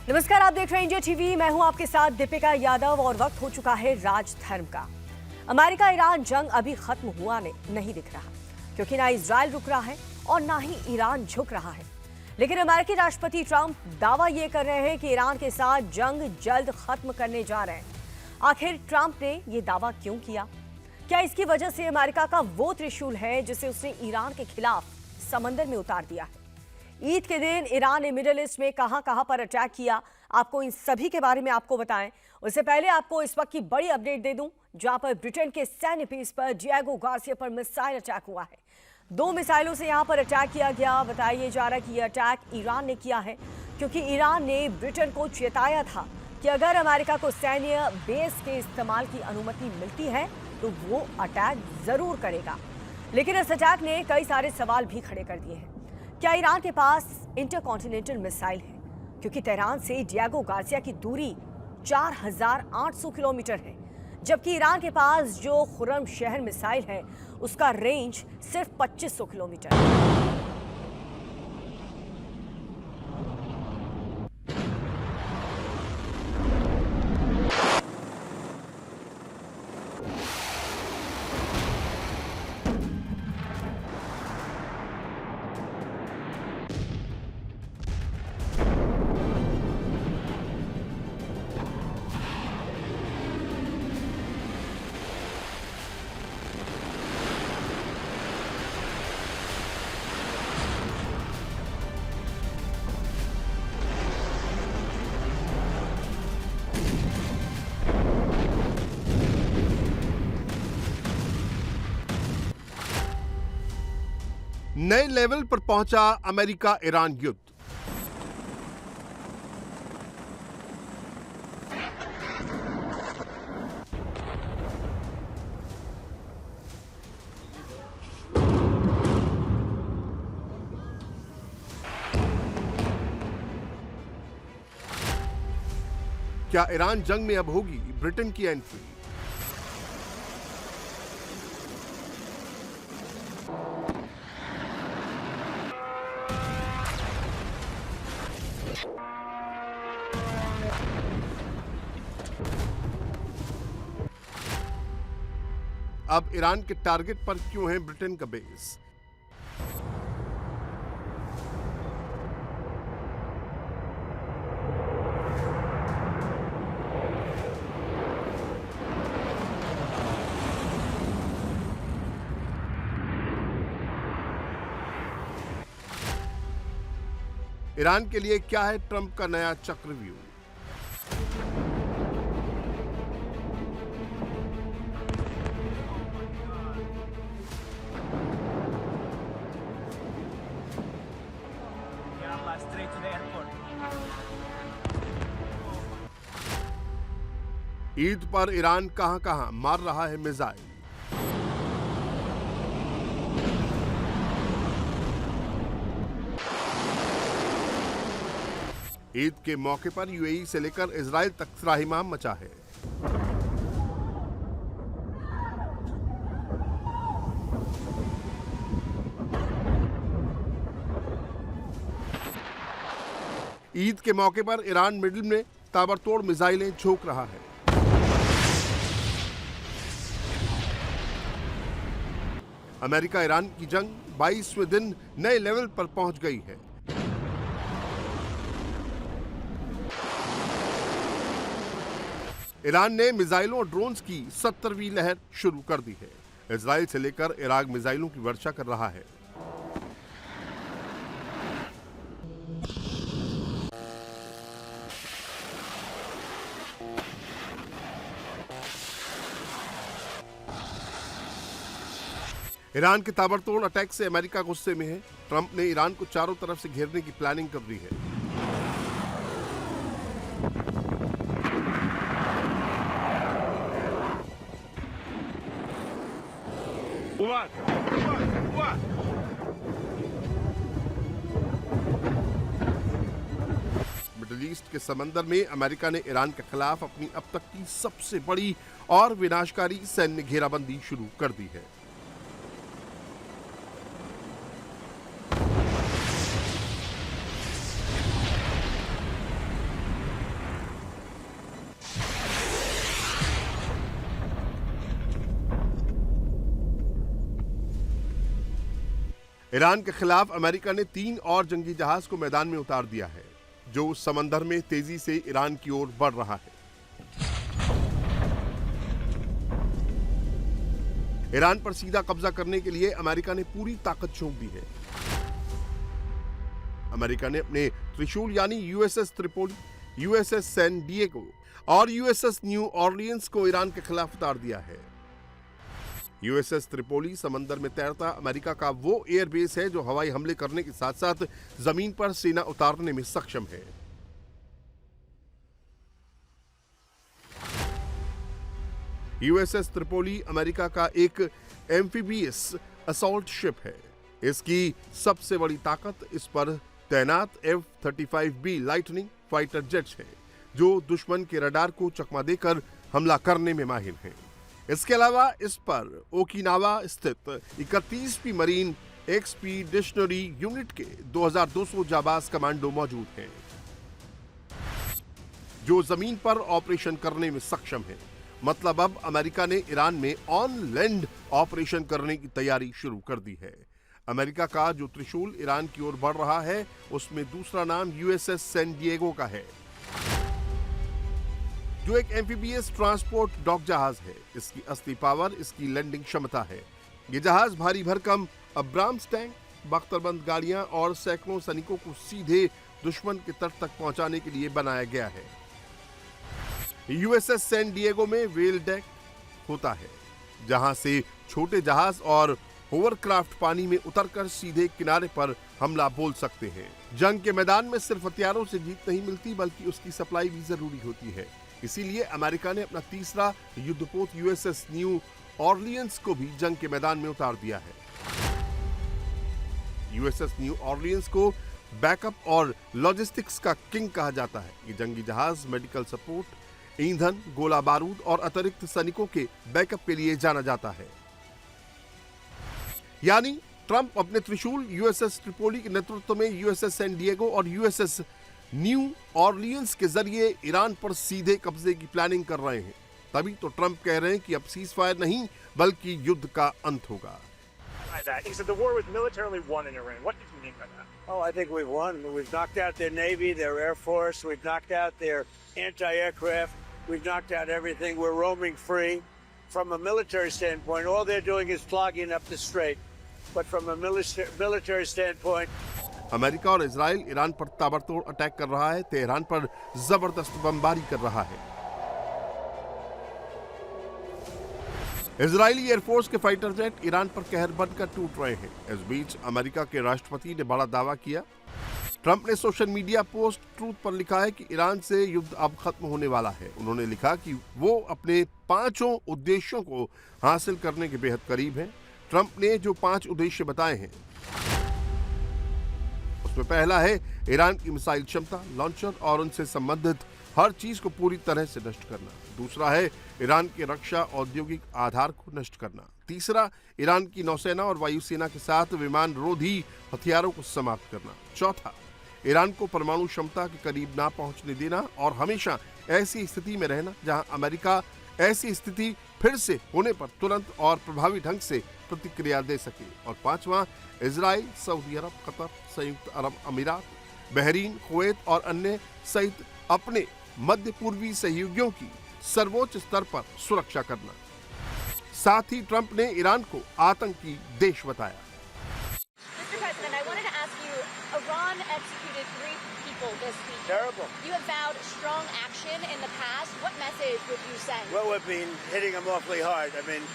नमस्कार, आप देख रहे हैं इंडिया टीवी। मैं हूं आपके साथ दीपिका यादव और वक्त हो चुका है राजधर्म का। अमेरिका ईरान जंग अभी खत्म हुआ नहीं दिख रहा, क्योंकि ना इजराइल रुक रहा है और ना ही ईरान झुक रहा है। लेकिन अमेरिकी राष्ट्रपति ट्रंप दावा ये कर रहे हैं कि ईरान के साथ जंग जल्द खत्म करने जा रहे हैं। आखिर ट्रंप ने ये दावा क्यों किया? क्या इसकी वजह से अमेरिका का वो त्रिशूल है जिसे उसने ईरान के खिलाफ समंदर में उतार दिया है? ईद के दिन ईरान ने मिडिल ईस्ट में कहां पर अटैक किया, आपको इन सभी के बारे में आपको बताएं। उससे पहले आपको इस वक्त की बड़ी अपडेट दे दूं, जहां पर ब्रिटेन के सैन्य बेस पर डिएगो गार्सिया पर मिसाइल अटैक हुआ है। 2 मिसाइलों से यहां पर अटैक किया गया। बताया जा रहा है कि यह अटैक ईरान ने किया है, क्योंकि ईरान ने ब्रिटेन को चेताया था कि अगर अमेरिका को सैन्य बेस के इस्तेमाल की अनुमति मिलती है तो वो अटैक जरूर करेगा। लेकिन इस अटैक ने कई सारे सवाल भी खड़े कर दिए हैं। क्या ईरान के पास इंटरकॉन्टिनेंटल मिसाइल है? क्योंकि तेहरान से डिएगो गार्सिया की दूरी 4800 किलोमीटर है, जबकि ईरान के पास जो खुर्रम शहर मिसाइल है उसका रेंज सिर्फ 2500 किलोमीटर है। नए लेवल पर पहुंचा अमेरिका ईरान युद्ध। क्या ईरान जंग में अब होगी ब्रिटेन की एंट्री? अब ईरान के टारगेट पर क्यों है ब्रिटेन का बेस? ईरान के लिए क्या है ट्रंप का नया चक्रव्यूह? ईद पर ईरान कहां मार रहा है मिसाइल? ईद के मौके पर यूएई से लेकर इजराइल तक त्राहिमाम मचा है। ईद के मौके पर ईरान मिडिल में ताबड़तोड़ मिसाइलें झोंक रहा है। अमेरिका ईरान की जंग 22वें दिन नए लेवल पर पहुंच गई है। ईरान ने मिसाइलों और ड्रोन्स की 70वीं लहर शुरू कर दी है। इजराइल से लेकर इराक मिसाइलों की वर्षा कर रहा है। ईरान के ताबड़तोड़ अटैक से अमेरिका गुस्से में है। ट्रंप ने ईरान को चारों तरफ से घेरने की प्लानिंग कर दी है। मिडिल ईस्ट के समंदर में अमेरिका ने ईरान के खिलाफ अपनी अब तक की सबसे बड़ी और विनाशकारी सैन्य घेराबंदी शुरू कर दी है। ईरान के खिलाफ अमेरिका ने 3 और जंगी जहाज को मैदान में उतार दिया है, जो समंदर में तेजी से ईरान की ओर बढ़ रहा है। ईरान पर सीधा कब्जा करने के लिए अमेरिका ने पूरी ताकत झोंक दी है। अमेरिका ने अपने त्रिशूल यानी USS Tripoli, USS San Diego और यूएसएस न्यू ऑरलियंस को ईरान के खिलाफ उतार दिया है। यूएसएस त्रिपोली समंदर में तैरता अमेरिका का वो एयरबेस है जो हवाई हमले करने के साथ साथ जमीन पर सेना उतारने में सक्षम है। यूएसएस त्रिपोली अमेरिका का एक एम्फीबियस असॉल्ट शिप है। इसकी सबसे बड़ी ताकत इस पर तैनात F-35B लाइटनिंग फाइटर जेट्स है, जो दुश्मन के रडार को चकमा देकर हमला करने में माहिर हैं। इसके अलावा इस पर ओकिनावा स्थित 31वीं मरीन एक्सपीडिशनरी यूनिट के 2200 जाबाज कमांडो मौजूद हैं, जो जमीन पर ऑपरेशन करने में सक्षम है। मतलब अब अमेरिका ने ईरान में ऑन लैंड ऑपरेशन करने की तैयारी शुरू कर दी है। अमेरिका का जो त्रिशूल ईरान की ओर बढ़ रहा है, उसमें दूसरा नाम यूएसएस सैन डिएगो का है, जो एक एम्फीबियस ट्रांसपोर्ट डॉक जहाज है। इसकी असली पावर इसकी लैंडिंग क्षमता है। यह जहाज भारी भरकम अब्राम्स टैंक, बख्तरबंद गाड़ियां और सैकड़ों सैनिकों को सीधे दुश्मन के तट तक पहुंचाने के लिए बनाया गया है। यूएसएस सैन डिएगो में व्हेल डेक होता है, जहां से छोटे जहाज और होवरक्राफ्ट पानी में उतरकर सीधे किनारे पर हमला बोल सकते हैं। जंग के मैदान में सिर्फ हथियारों से जीत नहीं मिलती, बल्कि उसकी सप्लाई भी जरूरी होती है। इसीलिए अमेरिका ने अपना तीसरा युद्धपोत यूएसएस न्यू ऑरलियंस को भी जंग के मैदान में उतार दिया है। यूएसएस न्यू ऑरलियंस को बैकअप और लॉजिस्टिक्स का किंग कहा जाता है। ये जंगी जहाज मेडिकल सपोर्ट, ईंधन, गोला बारूद और अतिरिक्त सैनिकों के बैकअप के लिए जाना जाता है। यानी ट्रंप अपने त्रिशूल यूएसएस ट्रिपोली के नेतृत्व में यूएसएस सैन डिएगो और यूएसएस न्यू ऑरलियंस के जरिए ईरान पर सीधे कब्जे की प्लानिंग कर रहे हैं। तभी तो ट्रंप कह रहे हैं कि अब सीज फायर नहीं, बल्कि युद्ध का अंत होगा। He said the war was militarily won in Iran. What did you mean by that? Oh, I think we've won. We've knocked out their Navy, their Air Force. We've knocked out their anti-aircraft. We've knocked out everything. We're roaming free. From a military standpoint, all they're doing is clogging up the strait. But from a military standpoint, America और Israel Iran पर ताबड़तोड़ attack कर रहा है। Tehran पर जबरदस्त बमबारी कर रहा है। इजरायली एयरफोर्स के फाइटर जेट ईरान पर कहर बनकर टूट रहे हैं। इस बीच अमेरिका के राष्ट्रपति ने बड़ा दावा किया। ट्रंप ने सोशल मीडिया पोस्ट ट्रूथ पर लिखा है कि ईरान से युद्ध अब खत्म होने वाला है। उन्होंने लिखा कि वो अपने 5 उद्देश्यों को हासिल करने के बेहद करीब हैं। ट्रंप ने जो 5 उद्देश्य बताए हैं, उसमें पहला है ईरान की मिसाइल क्षमता, लॉन्चर और उनसे संबंधित हर चीज को पूरी तरह से नष्ट करना। दूसरा है ईरान के रक्षा औद्योगिक आधार को नष्ट करना। तीसरा, ईरान की नौसेना और वायुसेना के साथ विमान रोधी हथियारों को समाप्त करना। चौथा, ईरान को परमाणु क्षमता के करीब ना पहुंचने देना और हमेशा ऐसी स्थिति में रहना जहां अमेरिका ऐसी स्थिति फिर से होने पर तुरंत और प्रभावी ढंग से प्रतिक्रिया दे सके। और पांचवा, इजराइल, सऊदी अरब, कतर, संयुक्त अरब अमीरात, बहरीन, कुवैत और अन्य सहित अपने मध्य पूर्वी सहयोगियों की सर्वोच्च स्तर पर सुरक्षा करना। साथ ही ट्रंप ने ईरान को आतंकी देश बताया। Mr. President, I wanted to ask you, Iran executed 3 people this week. terrible. You have vowed strong action in the past. What message would you send? Well, we've been hitting them awfully hard. I mean,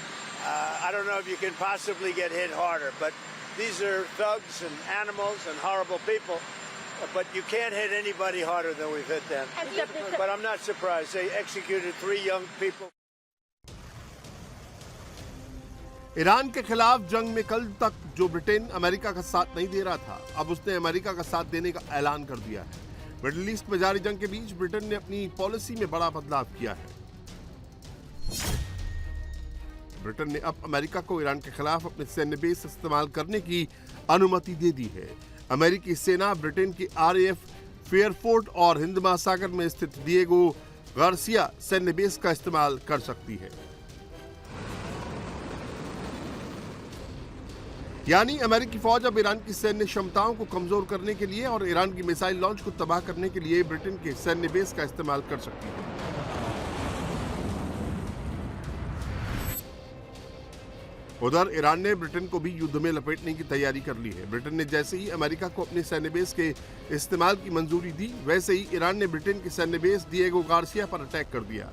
I don't know if you can possibly get hit harder, but these are thugs and animals and horrible people. But you can't hit anybody harder than we've hit them. But I'm not surprised. They executed 3 young people. Iran के खिलाफ जंग में कल तक जो Britain America का साथ नहीं दे रहा था, अब उसने अमेरिका का साथ देने का ऐलान कर दिया है। मिडिल ईस्ट में जारी जंग के बीच ब्रिटेन ने अपनी पॉलिसी में बड़ा बदलाव किया है। ब्रिटेन ने अब अमेरिका को ईरान के खिलाफ अपने सैन्य बेस इस्तेमाल करने की अनुमति दे दी है। अमेरिकी सेना ब्रिटेन की RAF फेयरफोर्ट और हिंद महासागर में स्थित डिएगो गार्सिया सैन्य बेस का इस्तेमाल कर सकती है। यानी अमेरिकी फौज अब ईरान की सैन्य क्षमताओं को कमजोर करने के लिए और ईरान की मिसाइल लॉन्च को तबाह करने के लिए ब्रिटेन के सैन्य बेस का इस्तेमाल कर सकती है। उधर ईरान ने ब्रिटेन को भी युद्ध में लपेटने की तैयारी कर ली है। ब्रिटेन ने जैसे ही अमेरिका को अपने सैन्य बेस के इस्तेमाल की मंजूरी दी, वैसे ही ईरान ने ब्रिटेन के सैन्य बेस डिएगो गार्सिया पर अटैक कर दिया।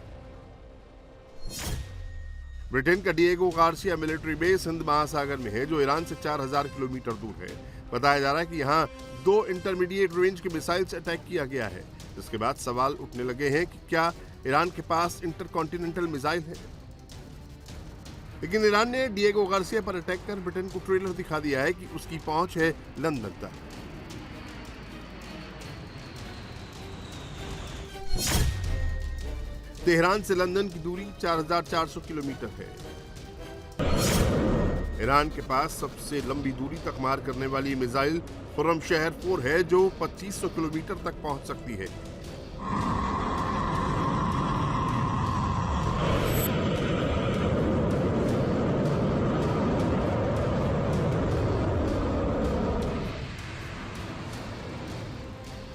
ब्रिटेन का Diego Garcia military base Hind महासागर में है, जो ईरान से 4000 किलोमीटर दूर है। बताया जा रहा है कि यहाँ 2 इंटरमीडिएट रेंज के मिसाइल से अटैक किया गया है, जिसके बाद सवाल उठने लगे हैं कि क्या ईरान के पास इंटरकॉन्टिनेंटल मिसाइल है। लेकिन ईरान ने डिएगो गार्सिया पर अटैक कर ब्रिटेन को ट्रेलर दिखा दिया है कि उसकी पहुंच है लंदन तक। तेहरान से लंदन की दूरी 4400 किलोमीटर है। ईरान के पास सबसे लंबी दूरी तक मार करने वाली मिसाइल खुर्रमशहर 4 है, जो 2500 किलोमीटर तक पहुंच सकती है।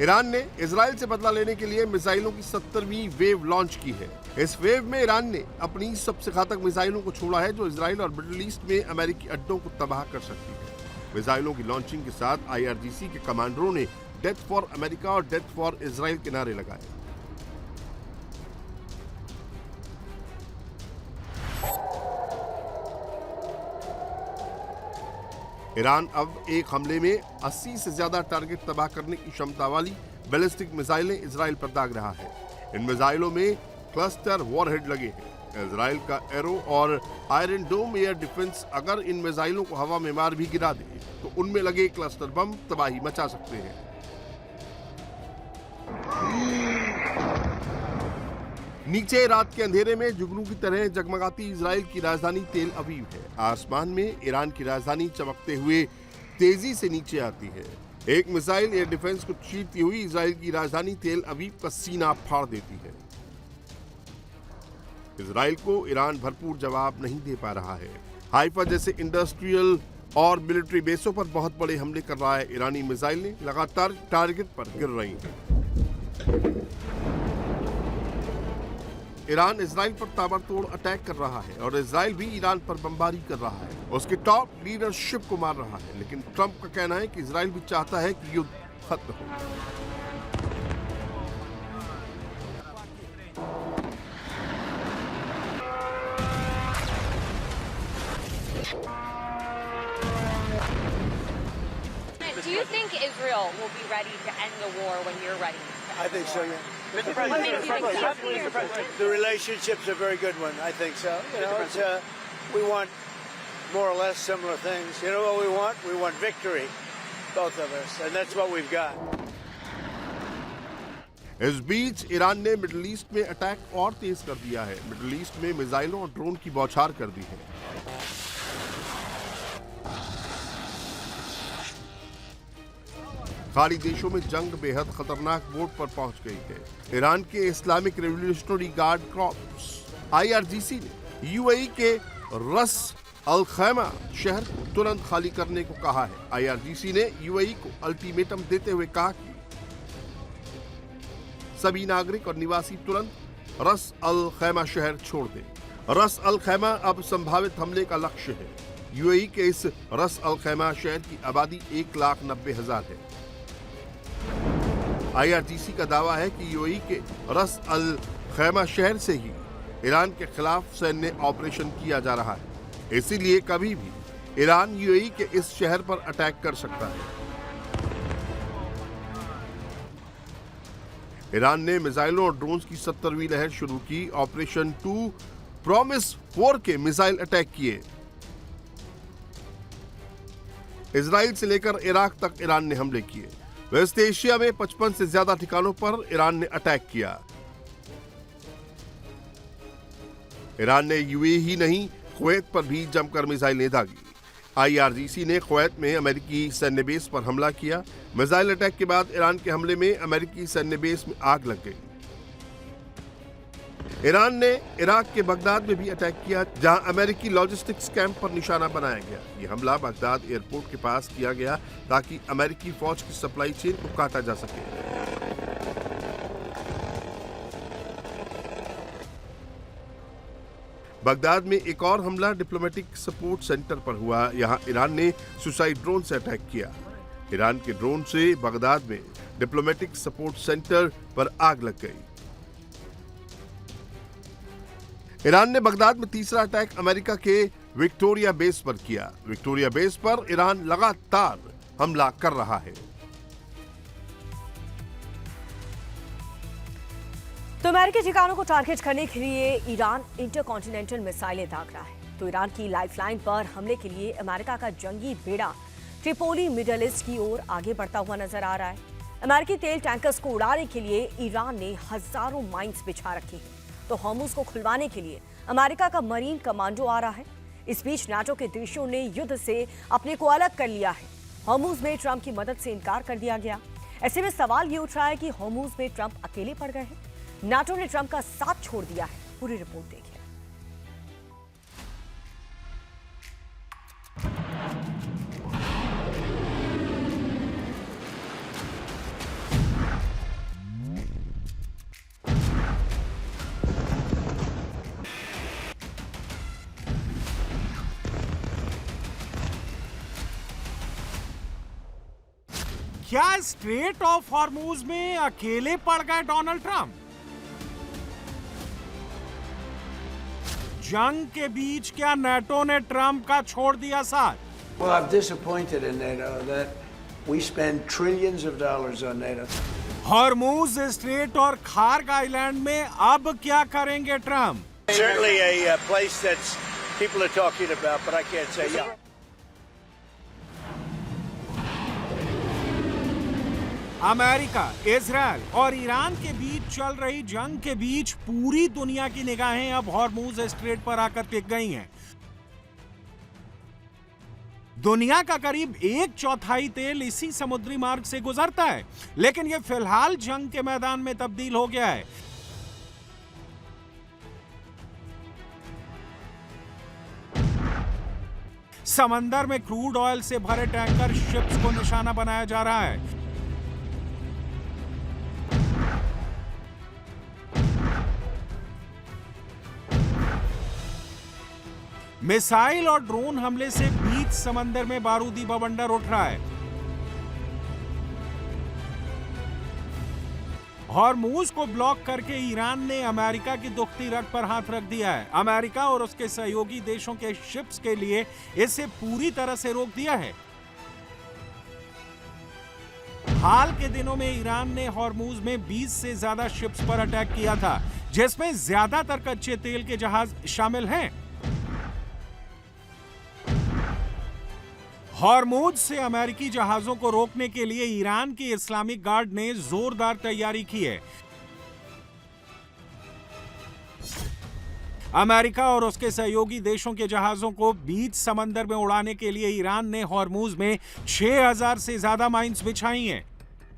ईरान ने इजराइल से बदला लेने के लिए मिसाइलों की 70वीं वेव लॉन्च की है। इस वेव में ईरान ने अपनी सबसे घातक मिसाइलों को छोड़ा है, जो इजराइल और मिडिल ईस्ट में अमेरिकी अड्डों को तबाह कर सकती है। मिसाइलों की लॉन्चिंग के साथ IRGC के कमांडरों ने डेथ फॉर अमेरिका और डेथ फॉर इजराइल के नारे लगाए। ईरान अब एक हमले में 80 से ज्यादा टारगेट तबाह करने की क्षमता वाली बैलिस्टिक मिसाइलें इजराइल पर दाग रहा है। इन मिसाइलों में क्लस्टर वॉरहेड लगे हैं। इजराइल का एरो और आयरन डोम एयर डिफेंस अगर इन मिसाइलों को हवा में मार भी गिरा दे तो उनमें लगे क्लस्टर बम तबाही मचा सकते हैं। नीचे रात के अंधेरे में जुगनू की तरह जगमगाती इजराइल की राजधानी तेल अवीव है। आसमान में ईरान की राजधानी चमकते हुए तेजी से नीचे आती है। एक मिसाइल एयर डिफेंस को चीरती हुई इजराइल की राजधानी तेल अवीव का सीना फाड़ देती है। इजराइल को ईरान भरपूर जवाब नहीं दे पा रहा है। हाइफा जैसे इंडस्ट्रियल और मिलिट्री बेसों पर बहुत बड़े हमले कर रहा है। ईरानी मिसाइलें लगातार टारगेट पर गिर रही हैं। ईरान इजराइल पर ताबड़तोड़ अटैक कर रहा है और इजराइल भी ईरान पर बमबारी कर रहा है। उसके टॉप लीडरशिप को मार रहा है। लेकिन ट्रंप का कहना है कि इजराइल भी चाहता है कि युद्ध खत्म हो। Do you think Israel will be ready to end the war when you're ready? I think so, yeah. Mr. What makes you think Mr. President. The relationship's a very good one. I think so. You know, it's, we want more or less similar things. You know what we want? We want victory, both of us, and that's what we've got. इस बीच Iran ने middle east में attack और तेज कर दिया है। Middle east में मिसाइलों और ड्रोन की बौछार कर दी है। खाड़ी देशों में जंग बेहद खतरनाक मोड़ पर पहुंच गई है। ईरान के Islamic revolutionary guard corps IRGC ने UAE के रस अल खैमा शहर को तुरंत खाली करने को कहा है। IRGC ने UAE को अल्टीमेटम देते हुए कहा कि सभी नागरिक और निवासी तुरंत रस अल खैमा शहर छोड़ दें। रस अल खैमा अब संभावित हमले का लक्ष्य है। UAE के इस रस अल खैमा शहर की आबादी 1,90,000 है। IRGC का दावा है कि UAE के रस अल खैमा शहर से ही ईरान के खिलाफ सैन्य ऑपरेशन किया जा रहा है। इसीलिए कभी भी ईरान UAE के इस शहर पर अटैक कर सकता है। ईरान ने मिसाइलों और ड्रोन्स की 70वीं लहर शुरू की। ऑपरेशन 2 प्रॉमिस 4 के मिसाइल अटैक किए। इजराइल से लेकर इराक तक ईरान ने हमले किए। वेस्ट एशिया में 55 से ज्यादा ठिकानों पर ईरान ने अटैक किया। ईरान ने UAE ही नहीं, कुवैत पर भी जमकर मिसाइलें दागी। IRGC ने कुवैत में अमेरिकी सैन्य बेस पर हमला किया। मिसाइल अटैक के बाद ईरान के हमले में अमेरिकी सैन्य बेस में आग लग गई। ईरान ने इराक के बगदाद में भी अटैक किया, जहां अमेरिकी लॉजिस्टिक्स कैंप पर निशाना बनाया गया। यह हमला बगदाद एयरपोर्ट के पास किया गया ताकि अमेरिकी फौज की सप्लाई चेन को काटा जा सके। बगदाद में एक और हमला डिप्लोमेटिक सपोर्ट सेंटर पर हुआ। यहां ईरान ने सुसाइड ड्रोन से अटैक किया। ईरान के ड्रोन से बगदाद में डिप्लोमेटिक सपोर्ट सेंटर पर आग लग गई। ईरान ने बगदाद में तीसरा अटैक अमेरिका के विक्टोरिया बेस पर किया। विक्टोरिया बेस पर ईरान लगातार हमला कर रहा है। तो अमेरिकी ठिकानों को टारगेट करने के लिए ईरान इंटरकॉन्टिनेंटल मिसाइलें दाग रहा है। तो ईरान की लाइफलाइन पर हमले के लिए अमेरिका का जंगी बेड़ा ट्रिपोली मिडल ईस्ट की ओर आगे बढ़ता हुआ नजर आ रहा है। अमेरिकी तेल टैंकर्स को उड़ाने के लिए ईरान ने हजारों माइंस बिछा रखी है। तो हॉर्मुज को खुलवाने के लिए अमेरिका का मरीन कमांडो आ रहा है। इस बीच नाटो के देशों ने युद्ध से अपने को अलग कर लिया है। हॉर्मुज में ट्रंप की मदद से इनकार कर दिया गया। ऐसे में सवाल ये उठ रहा है कि हॉर्मुज में ट्रंप अकेले पड़ गए हैं, नाटो ने ट्रंप का साथ छोड़ दिया है। पूरी रिपोर्ट देखिए। क्या स्ट्रेट ऑफ हॉर्मुज में अकेले पड़ गए डोनाल्ड ट्रंप? जंग के बीच क्या नाटो ने ट्रंप का छोड़ दिया साथ? Well, I'm disappointed in NATO that we spend trillions of dollars on NATO. Hormuz strait और खार्ग आइलैंड में अब क्या करेंगे Trump? Certainly a place that people are talking about, but I can't say yeah. America, Israel और Iran के बीच चल रही जंग के बीच पूरी दुनिया की निगाहें अब हॉर्मुज स्ट्रेट पर आकर टिक गई हैं। दुनिया का करीब 1/4 तेल इसी समुद्री मार्ग से गुजरता है, लेकिन यह फिलहाल जंग के मैदान में तब्दील हो गया है। समंदर में क्रूड ऑयल से भरे टैंकर शिप्स को निशाना बनाया जा रहा है। मिसाइल और ड्रोन हमले से बीच समंदर में बारूदी बवंडर उठ रहा है। हॉर्मुज को ब्लॉक करके ईरान ने अमेरिका की दुखती रग पर हाथ रख दिया है। अमेरिका और उसके सहयोगी देशों के शिप्स के लिए इसे पूरी तरह से रोक दिया है। हाल के दिनों में ईरान ने हॉर्मुज में 20 से ज्यादा शिप्स पर अटैक किया था, जिसमें ज्यादातर कच्चे तेल के जहाज शामिल हैं। हॉर्मुज से अमेरिकी जहाजों को रोकने के लिए ईरान की इस्लामिक गार्ड ने जोरदार तैयारी की है। अमेरिका और उसके सहयोगी देशों के जहाजों को बीच समंदर में उड़ाने के लिए ईरान ने हॉर्मुज में 6000 से ज्यादा माइंस बिछाई हैं।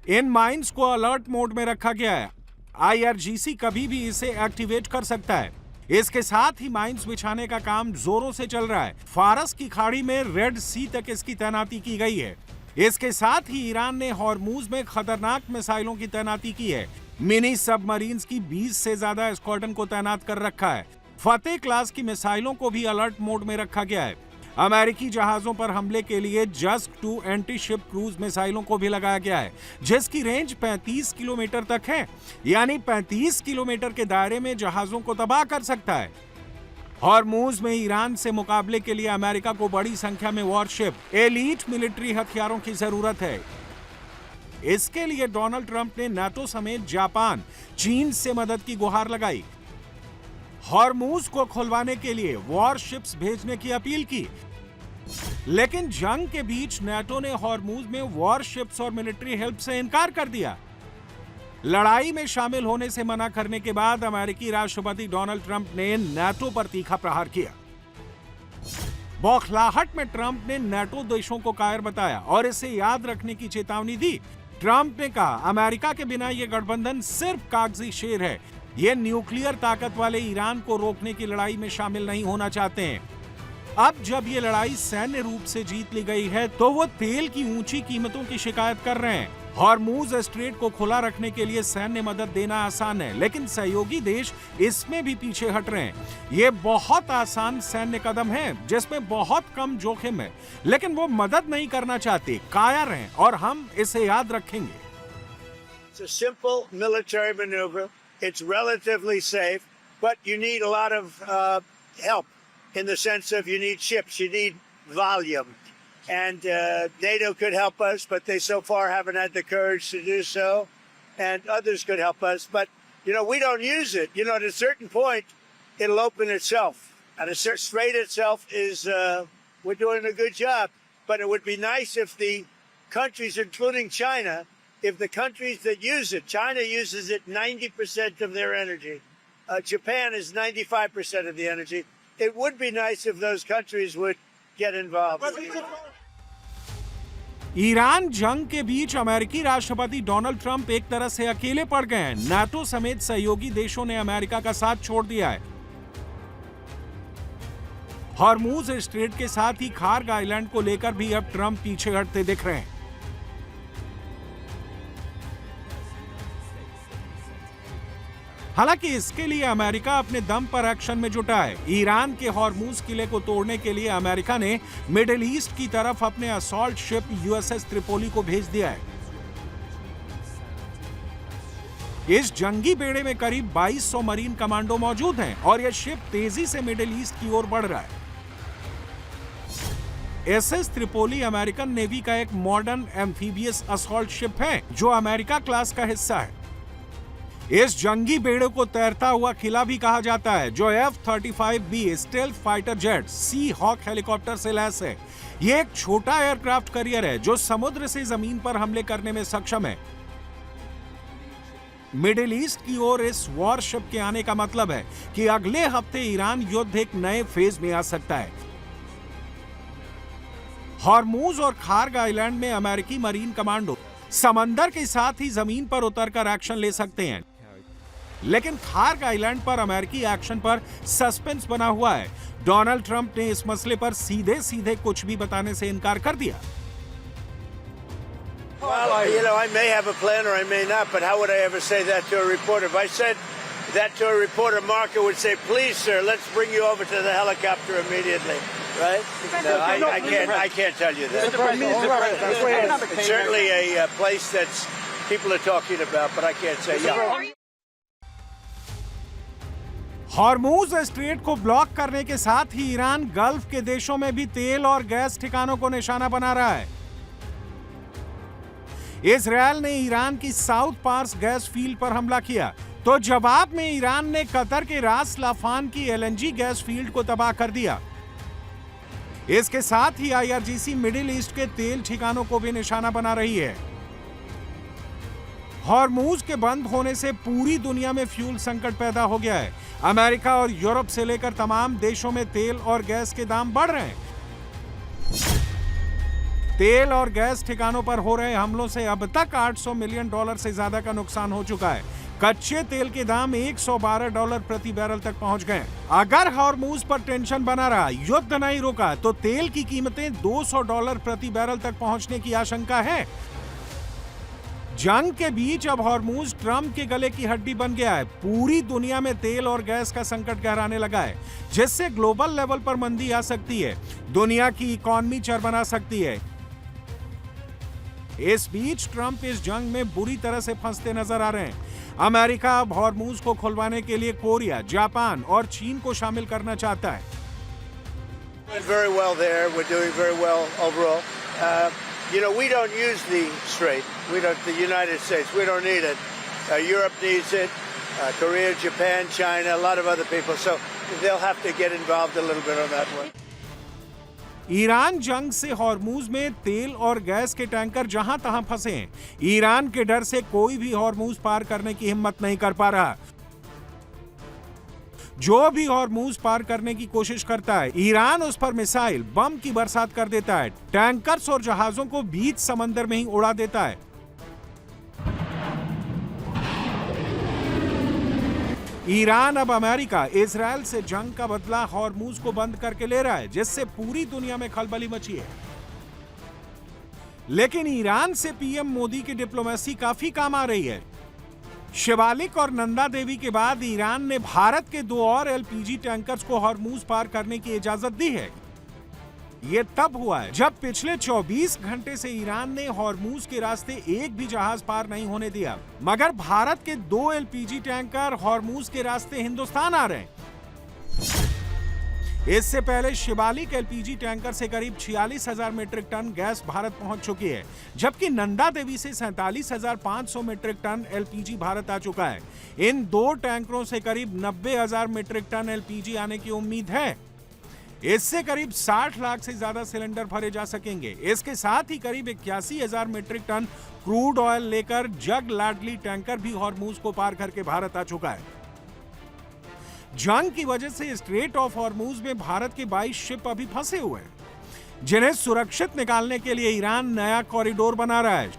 इन माइंस को अलर्ट मोड में रखा गया है। IRGC कभी भी इसे एक्टिवेट कर सकता है। इसके साथ ही माइंस बिछाने का काम जोरों से चल रहा है। फारस की खाड़ी में रेड सी तक इसकी तैनाती की गई है। इसके साथ ही ईरान ने हॉर्मुज में खतरनाक मिसाइलों की तैनाती की है। मिनी सबमरीन्स की 20 से ज्यादा स्क्वाड्रन को तैनात कर रखा है। फतेह क्लास की मिसाइलों को भी अलर्ट मोड में रखा गया है। अमेरिकी जहाजों पर हमले के लिए जस्ट 2 एंटी शिप क्रूज मिसाइलों को भी लगाया गया है, जिसकी रेंज 35 किलोमीटर तक है, यानी 35 किलोमीटर के दायरे में जहाजों को तबाह कर सकता है। हॉर्मुज में ईरान से मुकाबले के लिए अमेरिका को बड़ी संख्या में वॉरशिप, एलीट मिलिट्री हथियारों की जरूरत है। इसके लिए डोनाल्ड ट्रंप ने नाटो समेत जापान, चीन से मदद की गुहार लगाई। हॉर्मुज को खुलवाने के लिए वॉरशिप्स भेजने की अपील की, लेकिन जंग के बीच नाटो ने हॉर्मुज में वॉरशिप्स और मिलिट्री हेल्प से इनकार कर दिया। लड़ाई में शामिल होने से मना करने के बाद अमेरिकी राष्ट्रपति डोनाल्ड ट्रंप ने नाटो पर तीखा प्रहार किया। बौखलाहट में ट्रंप ने नाटो देशों को कायर बताया और इसे याद रखने की चेतावनी दी ट्रंप ने कहा अमेरिका के बिना यह गठबंधन सिर्फ कागजी शेर है। ये न्यूक्लियर ताकत वाले ईरान को रोकने की लड़ाई में शामिल नहीं होना चाहते हैं। अब जब ये लड़ाई सैन्य रूप से जीत ली गई है तो वो तेल की ऊंची कीमतों की शिकायत कर रहे हैं। हॉर्मूज स्ट्रेट को खुला रखने के लिए सैन्य मदद देना आसान है, लेकिन सहयोगी देश इसमें भी पीछे हट रहे हैं। ये बहुत आसान सैन्य कदम है जिसमें बहुत कम जोखिम है, लेकिन वो मदद नहीं करना चाहते, कायर हैं और हम इसे याद रखेंगे। It's a simple military maneuver. It's relatively safe, but you need a lot of help in the sense of you need ships, you need volume. And NATO could help us, but they so far haven't had the courage to do so. And others could help us, but, we don't use it. At a certain point, it'll open itself. And a Strait itself is, we're doing a good job. But it would be nice if the countries, including China, if the countries that use it, China uses it 90% of their energy. Japan is 95% of the energy. It would be nice if those countries would get involved. Iran जंग के बीच अमेरिकी राष्ट्रपति Donald Trump एक तरह से अकेले पड़ गए हैं। नाटो समेत सहयोगी देशों ने अमेरिका का साथ छोड़ दिया है। हॉर्मूज स्ट्रेट के साथ ही खार्ग आइलैंड को लेकर भी अब ट्रंप पीछे हटते दिख रहे हैं। हालांकि इसके लिए अमेरिका अपने दम पर एक्शन में जुटा है। ईरान के हॉर्मूज किले को तोड़ने के लिए अमेरिका ने मिडिल ईस्ट की तरफ अपने असॉल्ट शिप यूएसएस त्रिपोली को भेज दिया है। इस जंगी बेड़े में करीब 2200 मरीन कमांडो मौजूद हैं और यह शिप तेजी से मिडिल ईस्ट की ओर बढ़ रहा है। एसएस त्रिपोली अमेरिकन नेवी का एक मॉडर्न एम्फीबियस असॉल्ट शिप है जो अमेरिका क्लास का हिस्सा है। इस जंगी बेड़े को तैरता हुआ किला भी कहा जाता है, जो F-35B स्टेल्थ फाइटर जेट सी हॉक हेलीकॉप्टर से लैस है। यह एक छोटा एयरक्राफ्ट कैरियर है जो समुद्र से जमीन पर हमले करने में सक्षम है। मिडिल ईस्ट की ओर इस वॉरशिप के आने का मतलब है कि अगले हफ्ते ईरान युद्ध एक नए फेज में आ सकता है। हॉर्मूज और खार्ग आइलैंड में अमेरिकी मरीन कमांडो समंदर के साथ ही जमीन पर उतरकर एक्शन ले सकते हैं, लेकिन खार्ग आइलैंड पर अमेरिकी एक्शन पर सस्पेंस बना हुआ है। डोनाल्ड ट्रंप ने इस मसले पर सीधे सीधे कुछ भी बताने से इनकार कर दिया। Well, I may have a plan or I may not, but how would I ever say that to a reporter? If I said that to a reporter, Marco would say, "Please, sir, let's bring you over to the helicopter immediately." Right? No, I can't tell you that. It's certainly a place that's people are talking about, but I can't say yeah. Hormuz strait को block करने के साथ ही Iran gulf के देशों में भी तेल और गैस ठिकानों को निशाना बना रहा है। इजरायल ने ईरान की साउथ पार्स गैस फील्ड पर हमला किया, तो जवाब में ईरान ने कतर के रास लाफान की एलएनजी गैस फील्ड को तबाह कर दिया। इसके साथ ही आईआरजीसी मिडिल ईस्ट के तेल ठिकानों को भी निशाना बना रही है। हॉर्मूज के बंद होने से पूरी दुनिया में फ्यूल संकट पैदा हो गया है। अमेरिका और यूरोप से लेकर तमाम देशों में तेल और गैस के दाम बढ़ रहे हैं। तेल और गैस ठिकानों पर हो रहे हमलों से अब तक $800 मिलियन से ज्यादा का नुकसान हो चुका है। कच्चे तेल के दाम $112 प्रति बैरल तक पहुंच गए। अगर हॉर्मूज पर टेंशन बना रहा, युद्ध नहीं रुका, तो तेल की कीमतें $200 प्रति बैरल तक पहुंचने की आशंका है। जंग के बीच अब हॉर्मूज ट्रंप के गले की हड्डी बन गया है। पूरी दुनिया में तेल और गैस का संकट गहराने लगा है, जिससे ग्लोबल लेवल पर मंदी आ सकती है, दुनिया की इकोनॉमी चरमरा सकती है। इस बीच ट्रंप इस जंग में बुरी तरह से फंसते नजर आ रहे हैं। अमेरिका अब हॉर्मूज को खुलवाने के लिए कोरिया, जापान और चीन को शामिल करना चाहता है। Very well there. We're doing very well overall. We don't use the strait. The United States. We don't need it. Europe needs it. Korea, Japan, China, a lot of other people. So they'll have to get involved a little bit on that one. Iran जंग से Hormuz में तेल और gas के tanker जहां तहां फंसे हैं। ईरान के डर से कोई भी हॉर्मूज पार करने की हिम्मत नहीं कर पा रहा। जो भी हॉर्मूज पार करने की कोशिश करता है, ईरान उस पर मिसाइल, बम की बरसात कर देता है, टैंकर्स और जहाजों को बीच समंदर में ही उड़ा देता है। ईरान अब अमेरिका इजराइल से जंग का बदला हॉर्मूज को बंद करके ले रहा है, जिससे पूरी दुनिया में खलबली मची है। लेकिन ईरान से पीएम मोदी की डिप्लोमेसी काफी काम आ रही है। शिवालिक और नंदा देवी के बाद ईरान ने भारत के 2 और एलपीजी टैंकर्स को हॉर्मूज पार करने की इजाजत दी है। यह तब हुआ है जब पिछले 24 घंटे से ईरान ने हॉर्मूज के रास्ते एक भी जहाज पार नहीं होने दिया, मगर भारत के 2 एलपीजी टैंकर हॉर्मूज के रास्ते हिंदुस्तान आ रहे हैं। इससे पहले शिवालिक एलपीजी टैंकर से करीब 46,000 मीट्रिक टन गैस भारत पहुंच चुकी है, जबकि नंदा देवी से 47,500 मीट्रिक टन एलपीजी भारत आ चुका है। इन 2 टैंकरों से करीब 90,000 मीट्रिक टन एलपीजी आने की उम्मीद है। इससे करीब 60 लाख से ज्यादा सिलेंडर भरे जा सकेंगे। इसके साथ ही करीब 81,000 मीट्रिक टन क्रूड ऑयल लेकर जग लाडली टैंकर भी हॉर्मूज को पार करके भारत आ चुका है। जंग की वजह से स्ट्रेट ऑफ हॉर्मूज में भारत के 22 शिप अभी फंसे हुए हैं, जिन्हें सुरक्षित निकालने के लिए ईरान नया कॉरिडोर बना रहा है।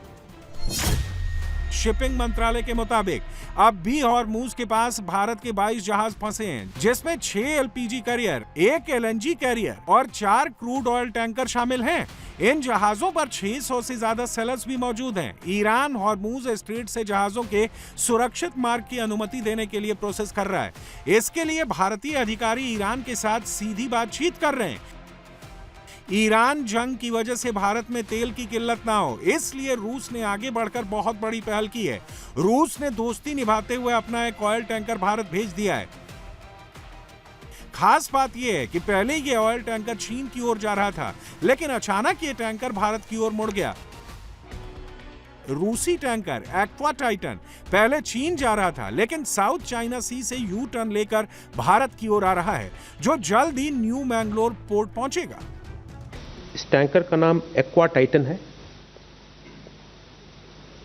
शिपिंग मंत्रालय के मुताबिक अब भी हॉर्मूज के पास भारत के 22 जहाज फंसे हैं, जिसमें 6 एलपीजी कैरियर, 1 एलएनजी कैरियर और 4 क्रूड ऑयल टैंकर शामिल हैं। इन जहाजों पर 600 से ज्यादा सेलर्स भी मौजूद हैं। ईरान हॉर्मूज स्ट्रेट से जहाजों के सुरक्षित मार्ग की अनुमति देने के लिए प्रोसेस कर रहा है। इसके लिए भारतीय अधिकारी ईरान के साथ सीधी बातचीत कर रहे हैं। ईरान जंग की वजह से भारत में तेल की किल्लत ना हो, इसलिए रूस ने आगे बढ़कर बहुत बड़ी पहल की है। रूस ने दोस्ती निभाते हुए अपना एक ऑयल टैंकर भारत भेज दिया है। खास बात यह है कि पहले ये ऑयल टैंकर चीन की ओर जा रहा था, लेकिन अचानक ये टैंकर भारत की ओर मुड़ गया। रूसी टैंकर एक्वा टाइटन पहले चीन जा रहा था, लेकिन साउथ चाइना सी से यू टर्न लेकर भारत की ओर आ रहा है, जो जल्द ही न्यू मैंगलोर पोर्ट पहुंचेगा। इस टैंकर का नाम एक्वा टाइटन है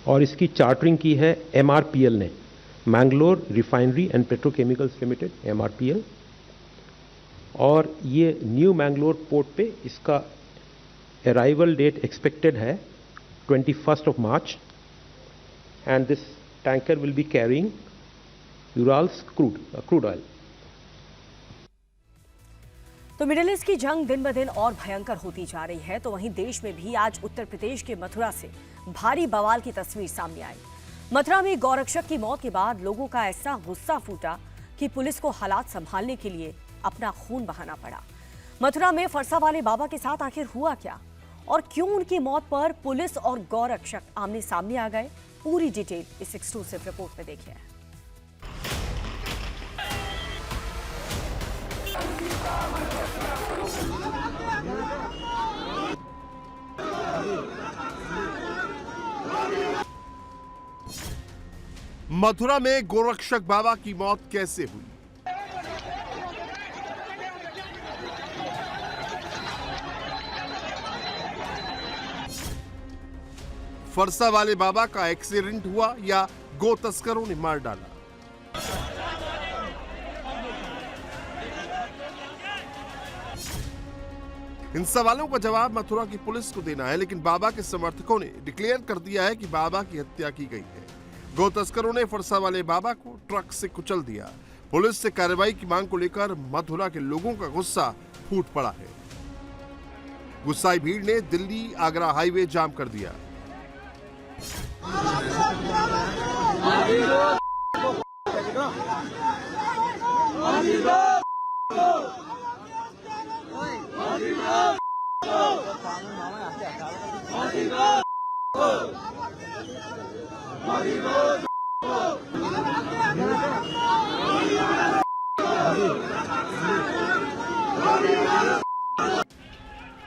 और इसकी चार्टरिंग की है MRPL ने, Mangalore refinery and petrochemicals limited, MRPL। और ये न्यू मैंगलोर पोर्ट पे इसका अराइवल डेट एक्सपेक्टेड है 21st of March, and this tanker will be carrying Urals crude oil. तो मिडिल ईस्ट की जंग दिन ब दिन और भयंकर होती जा रही है, तो वहीं देश में भी आज उत्तर प्रदेश के मथुरा से भारी बवाल की तस्वीर सामने आई। मथुरा में गौरक्षक की मौत के बाद लोगों का ऐसा गुस्सा फूटा कि पुलिस को हालात संभालने के लिए अपना खून बहाना पड़ा। मथुरा में फरसा वाले बाबा के साथ आखिर हुआ क्या और क्यों उनकी मौत पर पुलिस और गौरक्षक आमने सामने आ गए, पूरी डिटेल इस एक्सक्लूसिव रिपोर्ट में देखिए। मथुरा में गोरक्षक बाबा की मौत कैसे हुई? फरसा वाले बाबा का एक्सीडेंट हुआ या गो तस्करों ने मार डाला? इन सवालों का जवाब मथुरा की पुलिस को देना है, लेकिन बाबा के समर्थकों ने डिक्लेयर कर दिया है कि बाबा की हत्या की गई है। गो तस्करों ने फरसा वाले बाबा को ट्रक से कुचल दिया। पुलिस से कार्रवाई की मांग को लेकर मथुरा के लोगों का गुस्सा फूट पड़ा है। गुस्साई भीड़ ने दिल्ली आगरा हाईवे जाम कर दिया।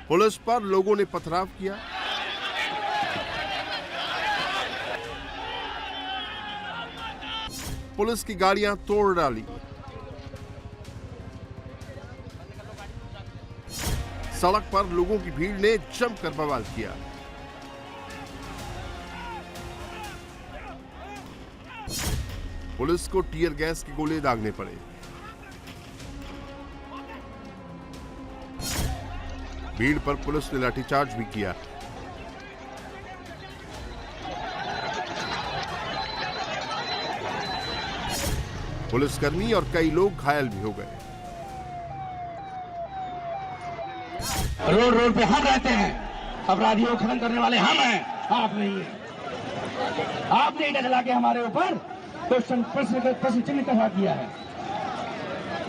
पुलिस पर लोगों ने पथराव किया। पुलिस की गाड़ियां तोड़ डाली। सड़क पर लोगों की भीड़ ने जमकर बवाल किया। पुलिस को टीयर गैस के गोले दागने पड़े। भीड़ पर पुलिस ने लाठीचार्ज भी किया। पुलिसकर्मी और कई लोग घायल भी हो गए। रोड रोड पे हम रहते हैं, अपराधियों को खत्म करने वाले हम हैं, आप नहीं है। आपने ईंटें चला के हमारे ऊपर प्रश्न चिन्ह खड़ा किया है,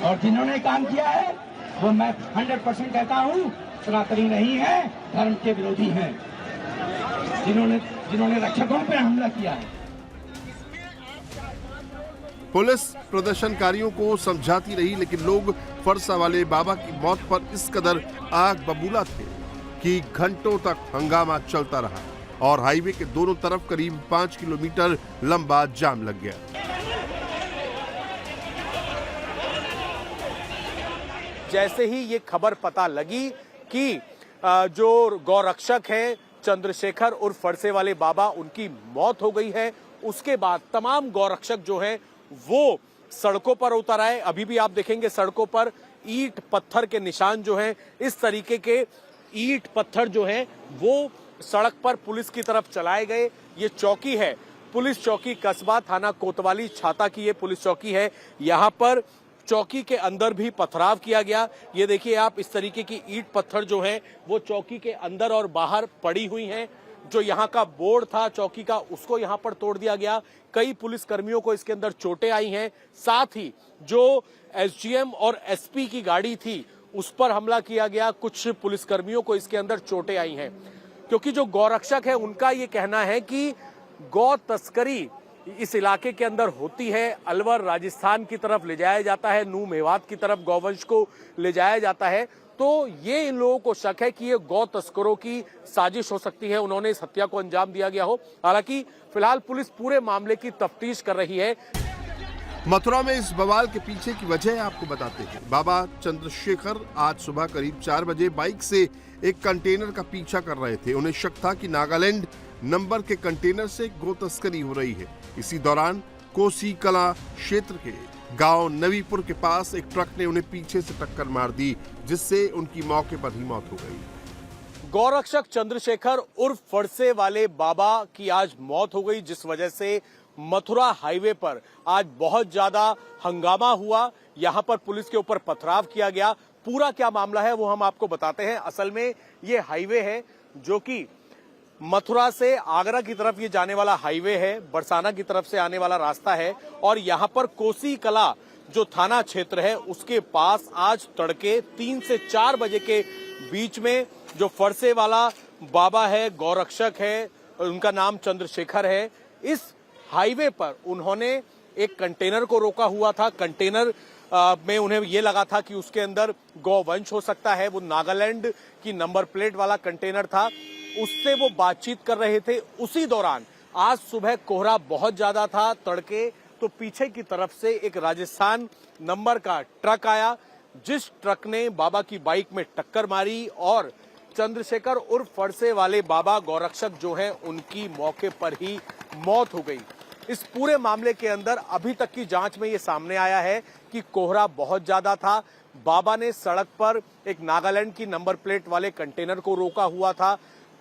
और जिन्होंने काम किया है वो मैं 100% कहता हूँ सनातनी नहीं है, धर्म के विरोधी हैं, जिन्होंने रक्षकों पर हमला किया है। पुलिस प्रदर्शनकारियों को समझाती रही, लेकिन लोग फरसा वाले बाबा की मौत पर इस कदर आग बबूला थे कि घंटों तक हंगामा चलता रहा और हाईवे के दोनों तरफ करीब 5 किलोमीटर लंबा जाम लग गया। जैसे ही ये खबर पता लगी कि जो गौरक्षक हैं चंद्रशेखर और फरसे वाले बाबा, उनकी मौत हो गई है, उसके बाद तमाम गौरक्षक जो हैं वो सड़कों पर उतर आए। अभी भी आप देखेंगे सड़कों पर ईंट पत्थर के निशान जो हैं, इस तरीके के ईंट पत्थर जो हैं वो सड़क पर पुलिस की तरफ चलाए गए। ये चौकी है पुलिस चौकी, कस्बा थाना कोतवाली छाता की ये पुलिस चौकी है। यहाँ पर चौकी के अंदर भी पथराव किया गया। ये देखिए आप, इस तरीके की ईंट पत्थर जो हैं वो चौकी के अंदर और बाहर पड़ी हुई हैं। जो यहाँ का बोर्ड था चौकी का, उसको यहाँ पर तोड़ दिया गया। कई पुलिस कर्मियों को इसके अंदर चोटें आई हैं। साथ ही जो एसडीएम और एसपी की गाड़ी थी उस पर हमला किया गया। कुछ पुलिस कर्मियों को इसके अंदर चोटें आई हैं, क्योंकि जो गौरक्षक है उनका ये कहना है कि गौ तस्करी इस इलाके के अंदर होती है। अलवर राजस्थान की तरफ ले जाया जाता है, नूह मेवात की तरफ गौवंश को ले जाया जाता है। तो ये इन लोगों को शक है कि ये गौ तस्करों की साजिश हो सकती है, उन्होंने इस हत्या को अंजाम दिया गया हो। हालांकि फिलहाल पुलिस पूरे मामले की तफ्तीश कर रही है। मथुरा में इस बवाल के पीछे की वजह आपको बताते हैं। बाबा चंद्रशेखर आज सुबह करीब 4 बजे बाइक से एक कंटेनर का पीछा कर रहे थे। उन्हें शक था कि नागालैंड नंबर के कंटेनर से गौ तस्करी हो रही है। इसी दौरान कोसी कला क्षेत्र के गांव नवीपुर के पास एक ट्रक ने उन्हें पीछे से टक्कर मार दी, जिससे उनकी मौके पर ही मौत हो गई। गौरक्षक चंद्रशेखर उर्फ फरसे वाले बाबा की आज मौत हो गई, जिस वजह से मथुरा हाईवे पर आज बहुत ज्यादा हंगामा हुआ। यहां पर पुलिस के ऊपर पथराव किया गया। पूरा क्या मामला है वो हम आपको बताते हैं। असल में ये हाईवे है जो कि मथुरा से आगरा की तरफ ये जाने वाला हाईवे है, बरसाना की तरफ से आने वाला रास्ता है। और यहाँ पर कोसी कला जो थाना क्षेत्र है उसके पास आज तड़के 3 से 4 बजे के बीच में जो फरसे वाला बाबा है, गौरक्षक है, उनका नाम चंद्रशेखर है, इस हाईवे पर उन्होंने एक कंटेनर को रोका हुआ था। कंटेनर में उन्हें ये लगा था कि उसके अंदर गौवंश हो सकता है। वो नागालैंड की नंबर प्लेट वाला कंटेनर था, उससे वो बातचीत कर रहे थे। उसी दौरान आज सुबह कोहरा बहुत ज्यादा था तड़के, तो पीछे की तरफ से एक राजस्थान नंबर का ट्रक आया, जिस ट्रक ने बाबा की बाइक में टक्कर मारी और चंद्रशेखर उर्फ फरसे वाले बाबा गौरक्षक जो हैं उनकी मौके पर ही मौत हो गई। इस पूरे मामले के अंदर अभी तक की जांच में ये सामने आया है कि कोहरा बहुत ज्यादा था। बाबा ने सड़क पर एक नागालैंड की नंबर प्लेट वाले कंटेनर को रोका हुआ था।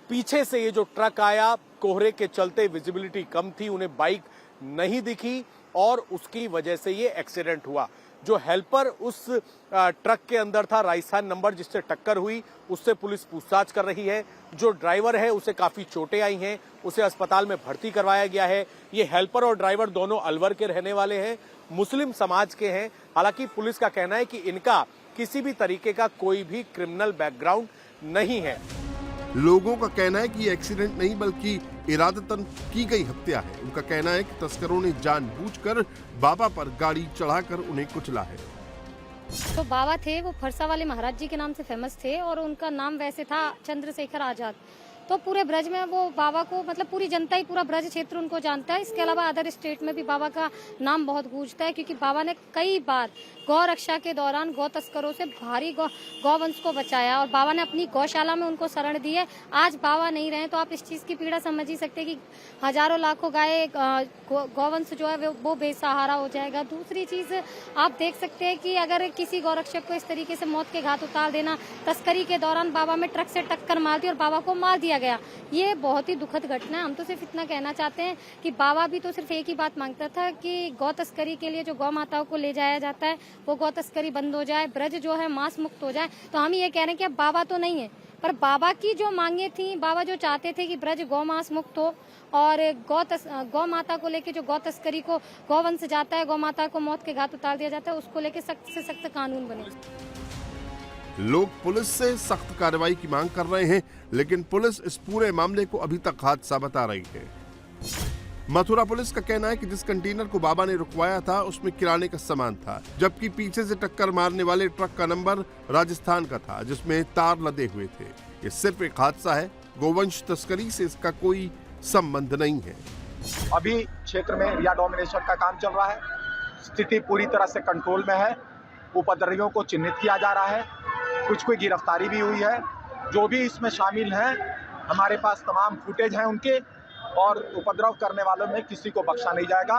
पीछे से ये जो ट्रक आया, कोहरे के चलते विजिबिलिटी कम थी, उन्हें बाइक नहीं दिखी और उसकी वजह से ये एक्सीडेंट हुआ। जो हेल्पर उस ट्रक के अंदर था, राजस्थान नंबर जिससे टक्कर हुई, उससे पुलिस पूछताछ कर रही है। जो ड्राइवर है उसे काफी चोटें आई हैं, उसे अस्पताल में भर्ती करवाया गया है। ये हेल्पर और ड्राइवर दोनों अलवर के रहने वाले हैं, मुस्लिम समाज के हैं। हालांकि पुलिस का कहना है कि इनका किसी भी तरीके का कोई भी क्रिमिनल बैकग्राउंड नहीं है। लोगों का कहना है कि ये एक्सीडेंट नहीं बल्कि इरादतन की गई हत्या है। उनका कहना है कि तस्करों ने जानबूझकर बाबा पर गाड़ी चढ़ाकर उन्हें कुचला है। तो बाबा थे वो फरसा वाले महाराज जी के नाम से फेमस थे और उनका नाम वैसे था चंद्रशेखर आजाद। तो पूरे ब्रज में वो बाबा को, मतलब पूरी जनता ही, पूरा ब्रज क्षेत्र उनको जानता है। इसके अलावा अदर स्टेट में भी बाबा का नाम बहुत गूंजता है, क्योंकि बाबा ने कई बार गौ रक्षा के दौरान गौ तस्करों से भारी गौवंश को बचाया और बाबा ने अपनी गौशाला में उनको शरण दी है। आज बाबा नहीं रहे तो आप इस चीज की पीड़ा समझ ही सकते हैं कि हजारों लाखों गाय गौवंश जो है वो बेसहारा हो जाएगा। दूसरी चीज आप देख सकते हैं कि अगर किसी गौरक्षक को इस तरीके से मौत के घाट उतार देना, तस्करी के दौरान बाबा में ट्रक से टक्कर मार दी और बाबा को मार दिया किया गया, ये बहुत ही दुखद घटना है। हम तो सिर्फ इतना कहना चाहते हैं कि बाबा भी तो सिर्फ एक ही बात मांगता था कि गौ तस्करी के लिए जो गौ माताओं को ले जाया जाता है वो गौ तस्करी बंद हो जाए, ब्रज जो है मांस मुक्त हो जाए। तो हम ये कह रहे हैं कि अब बाबा तो नहीं है, पर बाबा की जो मांगे थी, बाबा जो चाहते थे कि ब्रज गौ मांस मुक्त हो और गौ माता को लेके जो गौ तस्करी को गौवंश जाता है, गौ माता को मौत के घाट उतार दिया जाता है, उसको लेके सख्त से सख्त कानून बने। लोग पुलिस से सख्त कार्रवाई की मांग कर रहे हैं, लेकिन पुलिस इस पूरे मामले को अभी तक हादसा बता रही है। मथुरा पुलिस का कहना है कि जिस कंटेनर को बाबा ने रुकवाया था उसमें किराने का सामान था, जबकि पीछे से टक्कर मारने वाले ट्रक का नंबर राजस्थान का था जिसमें तार लदे हुए थे। ये सिर्फ एक हादसा है, गोवंश तस्करी से इसका कोई संबंध नहीं है। अभी क्षेत्र में एरिया डोमिनेशन का काम चल रहा है, स्थिति पूरी तरह से कंट्रोल में है, उपद्रवियों को चिन्हित किया जा रहा है, कुछ कोई गिरफ्तारी भी हुई है। जो भी इसमें शामिल हैं, हमारे पास तमाम फुटेज हैं उनके, और उपद्रव करने वालों में किसी को बख्शा नहीं जाएगा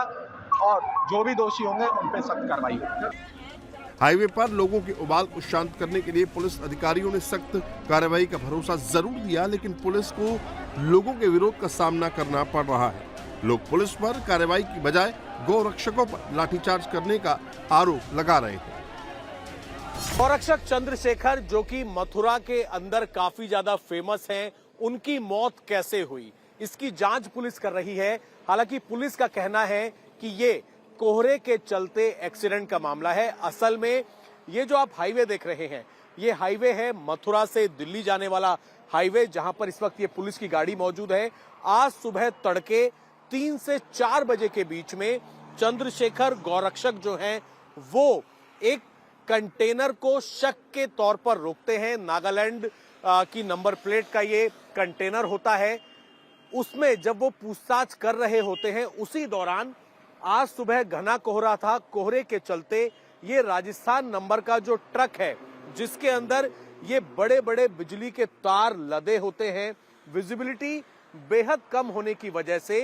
और जो भी दोषी होंगे उन पर सख्त कार्रवाई होगी। हाईवे पर लोगों के उबाल को शांत करने के लिए पुलिस अधिकारियों ने सख्त कार्रवाई का भरोसा जरूर दिया, लेकिन पुलिस को लोगों के विरोध का सामना करना पड़ रहा है। लोग पुलिस पर कार्रवाई की बजाय गौ रक्षकों पर लाठीचार्ज करने का आरोप लगा रहे हैं। गौरक्षक चंद्रशेखर, जो कि मथुरा के अंदर काफी ज्यादा फेमस हैं, उनकी मौत कैसे हुई, इसकी जांच पुलिस कर रही है। हालांकि पुलिस का कहना है कि ये कोहरे के चलते एक्सीडेंट का मामला है। असल में ये जो आप हाईवे देख रहे हैं, ये हाईवे है मथुरा से दिल्ली जाने वाला हाईवे, जहां पर इस वक्त ये पुलिस की गाड़ी मौजूद है। आज सुबह तड़के 3 से 4 बजे के बीच में चंद्रशेखर गौरक्षक जो हैं वो एक कंटेनर को शक के तौर पर रोकते हैं। नागालैंड की नंबर प्लेट का ये कंटेनर होता है। उसमें जब वो पूछताछ कर रहे होते हैं, उसी दौरान आज सुबह घना कोहरा था। कोहरे के चलते ये राजस्थान नंबर का जो ट्रक है, जिसके अंदर ये बड़े बड़े बिजली के तार लदे होते हैं, विजिबिलिटी बेहद कम होने की वजह से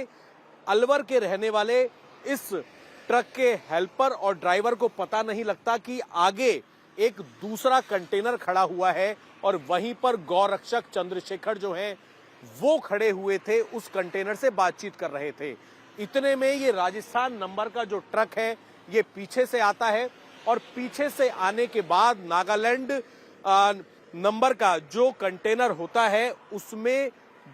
अलवर के रहने वाले इस ट्रक के हेल्पर और ड्राइवर को पता नहीं लगता कि आगे एक दूसरा कंटेनर खड़ा हुआ है और वहीं पर गौरक्षक चंद्रशेखर जो हैं वो खड़े हुए थे, उस कंटेनर से बातचीत कर रहे थे। इतने में ये राजस्थान नंबर का जो ट्रक है ये पीछे से आता है और पीछे से आने के बाद नागालैंड नंबर का जो कंटेनर होता है उसमें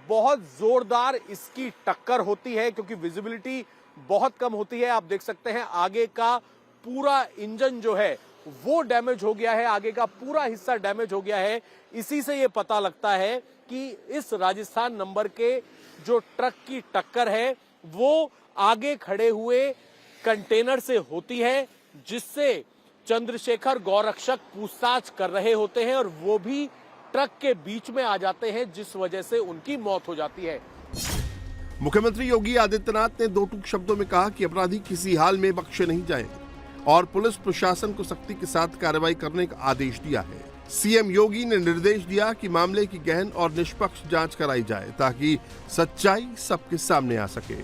बहुत जोरदार इसकी टक्कर होती है, क्योंकि विजिबिलिटी बहुत कम होती है। आप देख सकते हैं आगे का पूरा इंजन जो है वो डैमेज हो गया है, आगे का पूरा हिस्सा डैमेज हो गया है। इसी से ये पता लगता है कि इस राजस्थान नंबर के जो ट्रक की टक्कर है वो आगे खड़े हुए कंटेनर से होती है, जिससे चंद्रशेखर गौरक्षक पूछताछ कर रहे होते हैं और वो भी ट्रक के बीच में आ जाते हैं, जिस वजह से उनकी मौत हो जाती है। मुख्यमंत्री योगी आदित्यनाथ ने दो टूक शब्दों में कहा कि अपराधी किसी हाल में बख्शे नहीं जाएंगे और पुलिस प्रशासन को सख्ती के साथ कार्रवाई करने का आदेश दिया है। सीएम योगी ने निर्देश दिया कि मामले की गहन और निष्पक्ष जांच कराई जाए ताकि सच्चाई सबके सामने आ सके।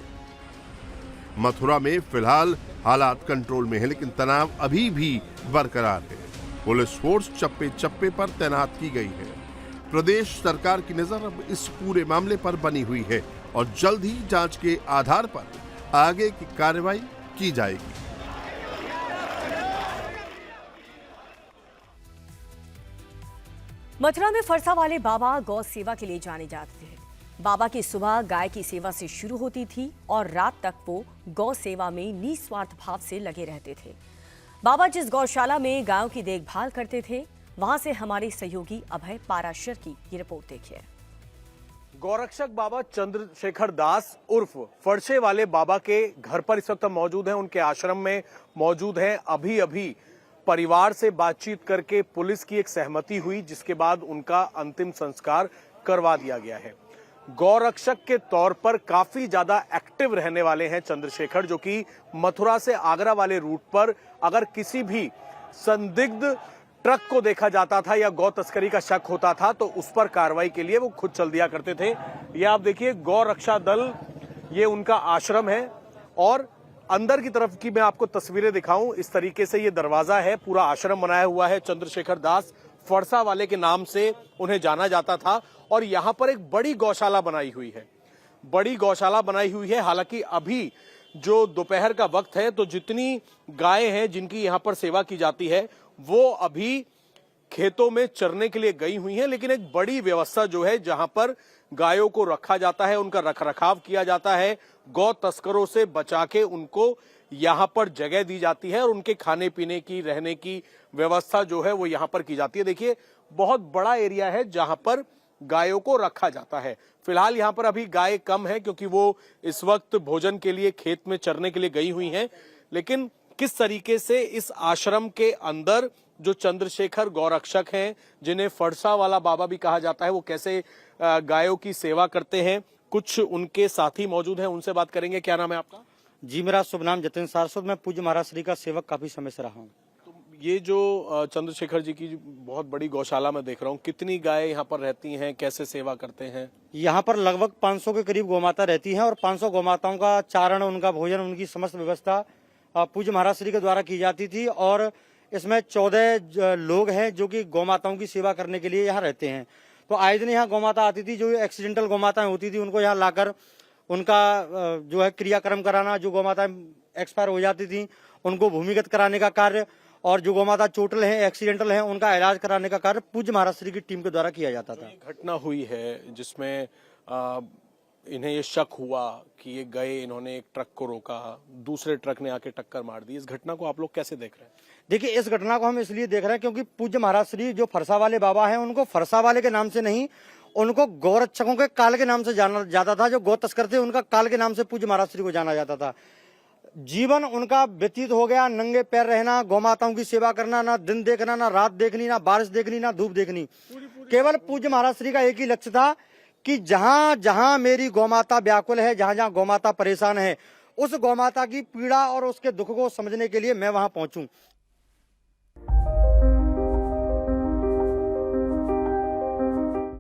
मथुरा में फिलहाल हालात कंट्रोल में है, लेकिन तनाव अभी भी बरकरार है। पुलिस फोर्स चप्पे चप्पे पर तैनात की गई है। प्रदेश सरकार की नजर अब इस पूरे मामले पर बनी हुई है और जल्द ही जांच के आधार पर आगे की कार्रवाई की जाएगी। मथुरा में फरसा वाले बाबा गौ सेवा के लिए जाने जाते थे। बाबा की सुबह गाय की सेवा से शुरू होती थी और रात तक वो गौ सेवा में निस्वार्थ भाव से लगे रहते थे। बाबा जिस गौशाला में गायों की देखभाल करते थे, वहां से हमारे सहयोगी अभय पाराशर की ये रिपोर्ट देखिए। गौरक्षक बाबा चंद्रशेखर दास उर्फ फरसे वाले बाबा के घर पर इस वक्त मौजूद हैं, उनके आश्रम में मौजूद हैं। अभी अभी परिवार से बातचीत करके पुलिस की एक सहमति हुई, जिसके बाद उनका अंतिम संस्कार करवा दिया गया है। गौरक्षक के तौर पर काफी ज्यादा एक्टिव रहने वाले हैं चंद्रशेखर, जो कि मथुरा से आगरा वाले रूट पर अगर किसी भी संदिग्ध ट्रक को देखा जाता था या गौ तस्करी का शक होता था तो उस पर कार्रवाई के लिए वो खुद चल दिया करते थे। ये आप देखिए गौ रक्षा दल, ये उनका आश्रम है और अंदर की तरफ की मैं आपको तस्वीरें दिखाऊं, इस तरीके से ये दरवाजा है। पूरा आश्रम बनाया हुआ है चंद्रशेखर दास फरसा वाले के नाम से उन्हें जाना जाता था। और यहाँ पर एक बड़ी गौशाला बनाई हुई है, बड़ी गौशाला बनाई हुई है। हालांकि अभी जो दोपहर का वक्त है तो जितनी गायें हैं जिनकी यहाँ पर सेवा की जाती है वो अभी खेतों में चरने के लिए गई हुई हैं, लेकिन एक बड़ी व्यवस्था जो है जहां पर गायों को रखा जाता है, उनका रखरखाव किया जाता है, गौ तस्करों से बचा के उनको यहां पर जगह दी जाती है और उनके खाने पीने की, रहने की व्यवस्था जो है वो यहां पर की जाती है। देखिए बहुत बड़ा एरिया है जहां पर गायों को रखा जाता है। फिलहाल यहाँ पर अभी गाय कम है क्योंकि वो इस वक्त भोजन के लिए खेत में चरने के लिए गई हुई हैं, लेकिन किस तरीके से इस आश्रम के अंदर जो चंद्रशेखर गौरक्षक हैं, जिन्हें फरसा वाला बाबा भी कहा जाता है, वो कैसे गायों की सेवा करते हैं, कुछ उनके साथी मौजूद हैं, उनसे बात करेंगे। क्या नाम है आपका? जी, मेरा शुभ नाम जतिन सारस्वत। मैं पूज्य महाराज श्री का सेवक काफी समय से रहा हूँ। तो ये जो चंद्रशेखर जी की बहुत बड़ी गौशाला में देख रहा हूँ, कितनी गायें यहाँ पर रहती हैं, कैसे सेवा करते हैं? यहाँ पर लगभग 500 के करीब गौमाता रहती हैं और 500 गौमाताओं का चारण, उनका भोजन, उनकी समस्त व्यवस्था पूज्य महाराज श्री के द्वारा की जाती थी। और इसमें 14 लोग हैं जो कि गौमाताओं की सेवा करने के लिए यहाँ रहते हैं। तो आए दिन यहाँ गौमाता आती थी, जो एक्सीडेंटल गौमाताएं होती थी उनको यहाँ लाकर उनका जो है क्रियाक्रम कराना, जो गौमाताएं एक्सपायर हो जाती थी उनको भूमिगत कराने का कार्य, और जो गौमाता चोटल हैं, एक्सीडेंटल हैं, उनका इलाज कराने का कार्य पूज्य महाराज श्री की टीम के द्वारा किया जाता था। घटना हुई है जिसमें इन्हें ये शक हुआ कि ये गए, इन्होंने एक ट्रक को रोका, दूसरे ट्रक ने आके टक्कर मार दी, इस घटना को आप लोग कैसे देख रहे हैं? देखिए, इस घटना को हम इसलिए देख रहे हैं क्योंकि पूज्य महाराज श्री जो फरसा वाले बाबा हैं उनको फरसा वाले के नाम से नहीं, उनको गौरक्षकों के काल के नाम से जाना जाता था। जो गौ तस्कर थे उनका काल के नाम से पूज्य महाराज श्री को जाना जाता था। जीवन उनका व्यतीत हो गया नंगे पैर रहना, गौमाताओं की सेवा करना, ना दिन देखना, ना रात देखनी, ना बारिश देखनी, ना धूप देखनी। केवल पूज्य महाराज श्री का एक ही लक्ष्य था कि जहां जहां मेरी गौमाता व्याकुल है, जहां जहां गौमाता परेशान है, उस गौमाता की पीड़ा और उसके दुख को समझने के लिए मैं वहां पहुंचूं।